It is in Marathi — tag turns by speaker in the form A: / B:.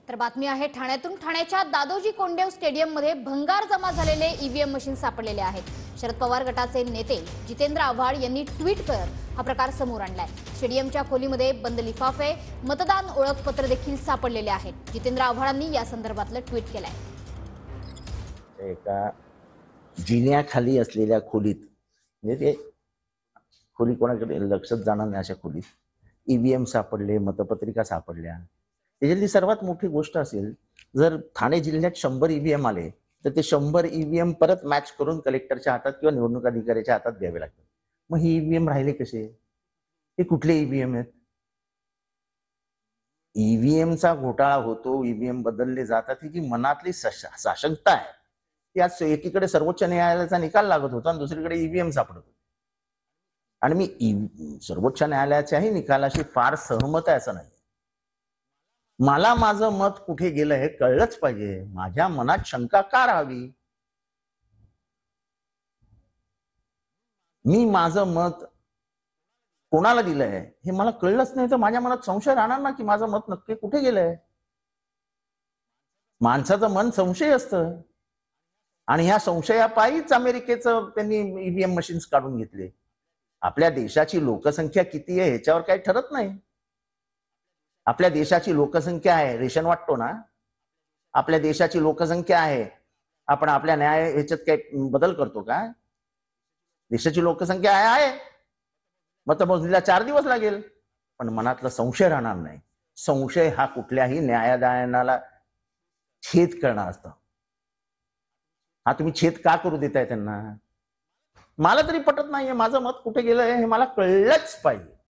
A: तर बातमी आहे ठाण्यातून। ठाण्याच्या दादोजी कोंडदेव स्टेडियम मध्ये भंगार जमा झालेले ईव्हीएम मशीन सापडलेले आहेत। शरद पवार गटाचे नेते जितेंद्र आव्हाड यांनी ट्विट करत हा प्रकार समोर आणलाय। स्टेडियमच्या खोलीमध्ये बंद लिफाफे, मतदान ओळखपत्र देखील सापडलेले आहेत। जितेंद्र आव्हाडांनी या संदर्भातलं ट्विट केलंय।
B: एका जिन्याखाली असलेल्या खोलीत म्हणजे ते खोली कोणाकडे लक्षात जाणार नाही अशा खोलीत ईव्हीएम सापडले, मतपत्रिका सापडल्या। त्याच्यातली सर्वात मोठी गोष्ट असेल, जर ठाणे जिल्ह्यात 100 ईव्हीएम आले तर ते 100 ईव्हीएम परत मॅच करून कलेक्टरच्या हातात किंवा निवडणूक अधिकाऱ्याच्या हातात द्यावे लागतात। मग ही ईव्हीएम राहिले कसे? हे कुठले ईव्हीएम आहेत? ईव्हीएमचा घोटाळा होतो, ईव्हीएम बदलले जातात, ही जी मनातली साशंकता आहे ती आज एकीकडे सर्वोच्च न्यायालयाचा निकाल लागत होता आणि दुसरीकडे ईव्हीएम सापडत होते। आणि मी सर्वोच्च न्यायालयाच्याही निकालाशी फार सहमत आहे असं नाही। मला माझं मत कुठे गेलं हे कळलंच पाहिजे। माझ्या मनात शंका का राहावी? मी माझं मत कोणाला दिलंय हे मला कळलंच नाही तर माझ्या मनात संशय राहणार ना की माझं मत नक्की कुठे गेलंय। माणसाचं मन संशय असतं आणि ह्या संशयापायीच अमेरिकेचं त्यांनी ईव्हीएम मशीन्स काढून घेतले। आपल्या देशाची लोकसंख्या किती आहे ह्याच्यावर काही ठरत नाही। आपल्या देशाची लोकसंख्या आहे, रेशन वाटतो ना, आपल्या देशाची लोकसंख्या आहे, आपण आपल्या न्याय ह्याच्यात काही बदल करतो का? देशाची लोकसंख्या आहे, मतमोजणीला 4 दिवस लागेल, पण मनातला संशय राहणार नाही। संशय हा कुठल्याही न्यायालयाला छेद करणार असतं। हा तुम्ही छेद का करू देताय त्यांना? मला तरी पटत नाहीये, माझं मत कुठे गेलंय हे मला कळलंच पाहिजे।